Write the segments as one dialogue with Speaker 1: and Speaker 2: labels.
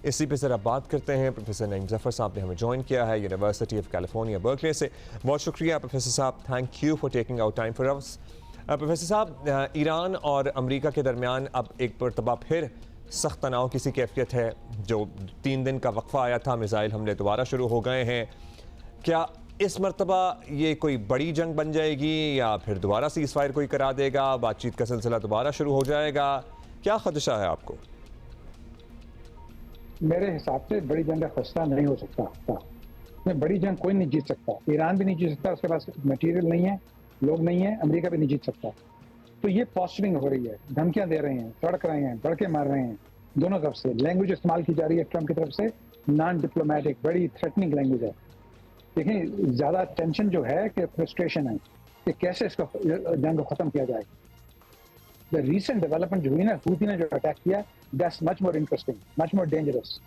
Speaker 1: इसी पे ज़रा बात करते हैं। प्रोफेसर नईम ज़फ़र साहब ने हमें ज्वाइन किया है यूनिवर्सिटी ऑफ कैलिफोर्निया बर्कले से। बहुत शुक्रिया प्रोफेसर साहब, thank you for taking out time for us. Professor साहब, ईरान और अमेरिका के दरमियान अब एक मरतबा फिर सख्त तनाव की सी कैफियत है। जो 3 दिन का वक्फा आया था, मिसाइल हमले दोबारा शुरू हो गए हैं। क्या इस मरतबा ये कोई बड़ी जंग बन जाएगी या फिर दोबारा सीज़ फायर कोई करा देगा, बातचीत का सिलसिला दोबारा शुरू हो जाएगा? क्या खदशा है आपको?
Speaker 2: मेरे हिसाब से बड़ी जंग का खदशा नहीं हो सकता। बड़ी जंग कोई नहीं जीत सकता। ईरान भी नहीं जीत सकता, उसके पास मटेरियल नहीं है, लोग नहीं है। अमेरिका भी नहीं जीत सकता। तो ये पॉस्चरिंग हो रही है, धमकियां दे रहे हैं, तड़क रहे हैं, तड़के मार रहे हैं। दोनों तरफ से लैंग्वेज इस्तेमाल की जा रही है ट्रम्प की तरफ से, नॉन डिप्लोमेटिक, बड़ी थ्रेटनिंग लैंग्वेज है। देखें, ज्यादा टेंशन जो है कि फ्रस्ट्रेशन है कि कैसे इसको जंग को खत्म किया जाए। द रीसेंट डेवलपमेंट जो हुई ना, हूथी ने जो अटैक किया, that's much more interesting, much more dangerous.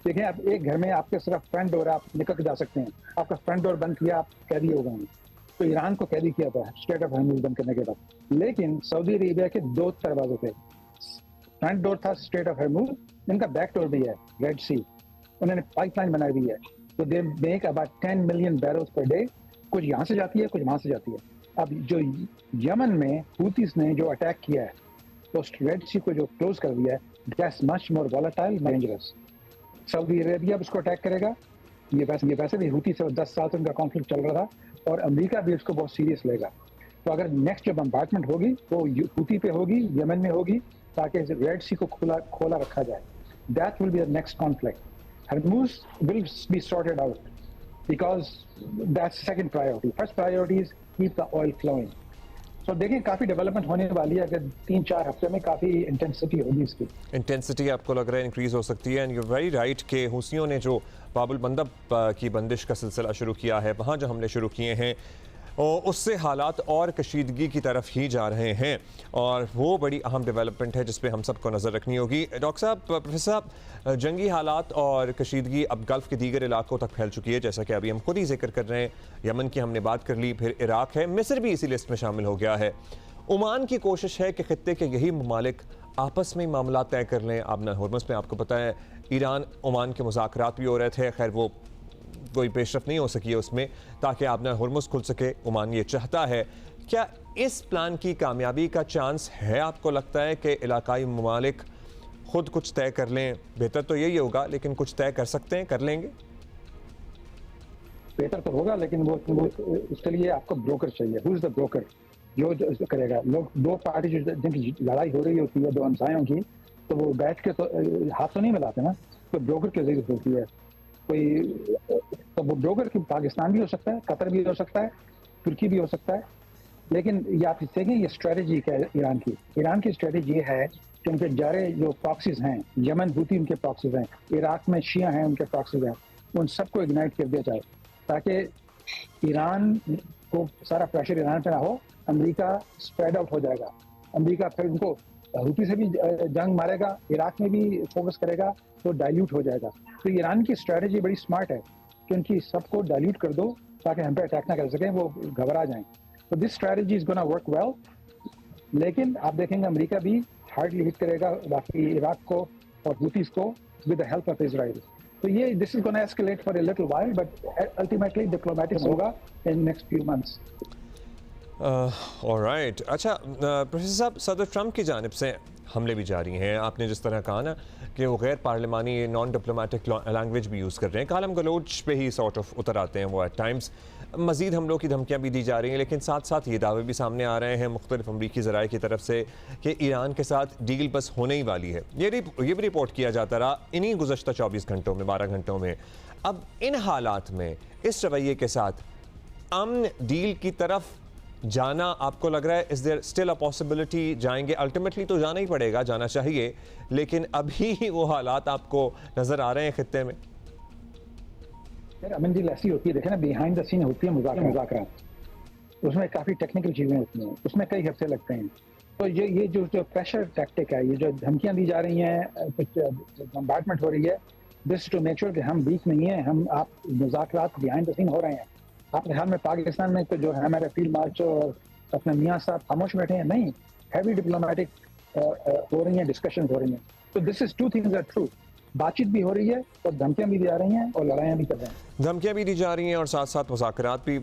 Speaker 2: देखें, अब एक घर में आपके सिर्फ फ्रंट डोर आप निकल के जा सकते हैं, आपका फ्रंट डोर बंद किया, आप कैदी हो गए हैं। तो ईरान को कैदी किया था स्ट्रेट ऑफ हॉर्मुज़ बंद करने के बाद। लेकिन सऊदी अरेबिया के 2 दरवाजे थे। फ्रंट डोर था स्ट्रेट ऑफ हॉर्मुज़, इनका बैक डोर भी है रेड सी। उन्होंने पाइपलाइन बनाई हुई है, तो they make about 10 million barrels per day. कुछ यहाँ से जाती है, कुछ वहाँ से जाती है। अब जो यमन में हूतीस ने जो अटैक किया है, तो रेड सी को जो क्लोज कर दिया है, that's much more volatile, dangerous. Saudi Arabia भी उसको अटैक करेगा। ये वैसे भी हूती से 10 साल से उनका कॉन्फ्लिक्ट चल रहा था, और अमेरिका भी इसको बहुत सीरियस लेगा। तो अगर नेक्स्ट जो बम्बार्टमेंट होगी वो हूती पे होगी, यमन में होगी, ताकि रेड सी को खोला रखा जाए। That will be the next conflict. Hormuz will be sorted out because that's second priority. First priority is keep the oil flowing. तो देखिए, काफ़ी डेवलपमेंट होने वाली है। अगर 3-4 हफ्ते में काफ़ी इंटेंसिटी होगी इसकी।
Speaker 1: इंटेंसिटी आपको लग रहा है इंक्रीज हो सकती है? एंड यू वेरी राइट कि हूसियों ने जो बाबुल मंदब की बंदिश का सिलसिला शुरू किया है, वहाँ जो हमले शुरू किए हैं, और उससे हालात और कशीदगी की तरफ ही जा रहे हैं, और वो बड़ी अहम डेवलपमेंट है जिस पे हम सबको नज़र रखनी होगी। डॉक्टर साहब, प्रोफेसर साहब, जंगी हालात और कशीदगी अब गल्फ़ के दीगर इलाकों तक फैल चुकी है, जैसा कि अभी हम खुद ही जिक्र कर रहे हैं। यमन की हमने बात कर ली, फिर इराक है, मिस्र भी इसी लिस्ट में शामिल हो गया है। ओमान की कोशिश है कि खित्ते के यही ममालिक आपस में ही मामला तय कर लें। आबना हुर्मुज़ में आपको पता है ईरान ओमान के मुज़ाकरात भी हो रहे थे, खैर वो कोई पेशरफ नहीं हो सकी है उसमें, ताकि आबना हुर्मुज़ खुल सके। ओमान ये चाहता है। क्या इस प्लान की कामयाबी का चांस है? आपको लगता है कि इलाकाई ममालिक खुद कुछ तय कर लें? बेहतर तो यही होगा, लेकिन कुछ तय कर सकते हैं, कर लेंगे?
Speaker 2: बेहतर तो होगा, लेकिन वो उसके लिए आपको ब्रोकर चाहिए। हु इज द ब्रोकर जो करेगा? लोग, 2 पार्टी जिनकी लड़ाई हो रही होती है, 2 हमसायों की, तो वो बैठ के तो हाथ तो नहीं मिलाते ना, तो ब्रोकर की जरूरत होती है कोई। तो वो ब्रोकर की पाकिस्तान भी हो सकता है, कतर भी हो सकता है, तुर्की भी हो सकता है। लेकिन ये आप देखें, ये स्ट्रेटेजी क्या है ईरान की स्ट्रेटेजी ये है कि उनके जारे जो प्रॉक्सीज हैं, यमन हूती उनके प्रॉक्सीज हैं, इराक में शिया हैं उनके प्रॉक्सीज हैं, उन सबको इग्नाइट कर दिया जाए, ताकि ईरान को सारा प्रेशर ईरान पे ना हो। अमेरिका स्प्रेड आउट हो जाएगा। अमेरिका फिर उनको हूती से भी जंग मारेगा, इराक में भी फोकस करेगा, तो डाइल्यूट हो जाएगा। तो ईरान की स्ट्रेटेजी बड़ी स्मार्ट है कि उनकी सबको डाइल्यूट कर दो, ताकि हम पे अटैक ना कर सकें, वो घबरा जाएं। तो this strategy is gonna work well. लेकिन आप देखेंगे अमेरिका भी हार्डली हिट करेगा बाकी इराक को और हूतीस को with the help of Israel. तो ये this is gonna escalate for a little while, but ultimately diplomatic होगा in next few months.
Speaker 1: Alright. अच्छा प्रोफेसर साहब, सदर ट्रंप की जानिब से हमले भी जारी हैं। आपने जिस तरह कहा ना कि वो गैर पार्लिमानी नॉन डिप्लोमेटिक लैंग्वेज भी यूज़ कर रहे हैं, कालम गलोच पे ही सॉर्ट ऑफ उतर आते हैं वो एट टाइम्स। मज़ीद हमलों की धमकियाँ भी दी जा रही हैं, लेकिन साथ साथ ये दावे भी सामने आ रहे हैं मुख्तलिफ अमरीकी ज़राए की तरफ से कि ईरान के साथ डील बस होने ही वाली है। ये भी रिपोर्ट किया जाता रहा इन्हीं गुज़श्ता 24 घंटों में, 12 घंटों में। अब इन हालात में इस रवैये के साथ अमन डील की तरफ जाना आपको लग रहा है, is there still a possibility? जाएंगे अल्टीमेटली तो जाना ही पड़ेगा, जाना चाहिए, लेकिन अभी वो हालात आपको नजर आ रहे हैं खित्ते में?
Speaker 2: अमन डील ऐसी होती है, देखे ना, बिहाइंड द सीन होती है मुज़ाकरा। उसमें काफ़ी टेक्निकल चीज़ें होती हैं, उसमें कई हफ्ते लगते हैं। तो ये जो प्रेशर टैक्टिक है, ये जो धमकियाँ दी जा रही हैं, बम्बार्टमेंट हो रही है, दिस टू मेक श्योर कि हम वीक नहीं है, आप मुज़ाकरात बिहाइंड द सीन हो रहे हैं। आपके हाल में पाकिस्तान में तो जो है हमारे फील्ड मार्च और अपने मियाँ साहब खामोश बैठे हैं, नहीं, हैवी डिप्लोमेटिक हो रही हैं, डिस्कशन हो रही हैं। तो this is 2 things are true. बातचीत भी हो रही है और धमकियां भी आ रही हैं और लड़ाइयां भी कर रहे हैं।
Speaker 1: धमकियां भी दी जा रही हैं और साथ साथ मुज़ाकरात भी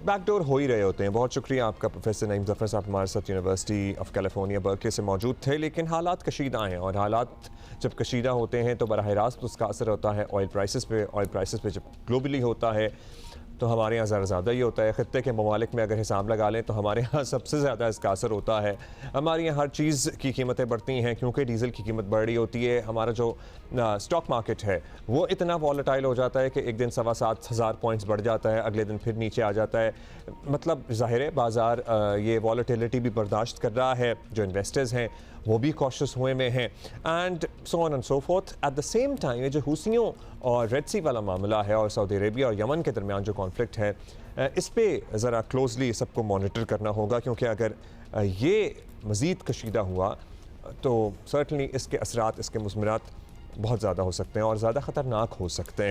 Speaker 1: बैकडोर हो ही रहे होते हैं। बहुत शुक्रिया आपका प्रोफेसर नईम ज़फ़र साहब हमारे साथ यूनिवर्सिटी ऑफ कैलिफोर्निया बर्कले से मौजूद थे। लेकिन हालात कशीदा हैं और हालात जब कशीदा होते हैं तो बराह रास्त उसका असर होता है ऑयल प्राइसेस पे। ऑयल प्राइसेस पे जब ग्लोबली होता है तो हमारे यहाँ ज़रा ज़्यादा ही होता है। ख़ित्ते के ममालिक में अगर हिसाब लगा लें तो हमारे यहाँ सबसे ज़्यादा इसका असर होता है। हमारे यहाँ हर चीज़ की कीमतें बढ़ती हैं क्योंकि डीज़ल की कीमत बढ़ रही होती है। हमारा जो स्टॉक मार्केट है वो इतना वॉलेटाइल हो जाता है कि एक दिन 7,500 पॉइंट्स बढ़ जाता है, अगले दिन फिर नीचे आ जाता है। मतलब ज़ाहिर है बाज़ार ये वॉलेटिलिटी भी बर्दाश्त कर रहा है। जो इन्वेस्टर्स हैं वो भी कॉशियस हुए में हैं and so on and so fourth. At the same time ये जो हूसियों और रेड सी वाला मामला है और सऊदी अरेबिया और यमन के दरमियान जो कॉन्फ्लिक्ट है, इस पे ज़रा क्लोजली सबको मॉनिटर करना होगा क्योंकि अगर ये मज़ीद कशीदा हुआ तो सर्टनली इसके असरात, इसके मुज़मरात बहुत ज़्यादा हो सकते हैं और ज़्यादा ख़तरनाक हो सकते हैं।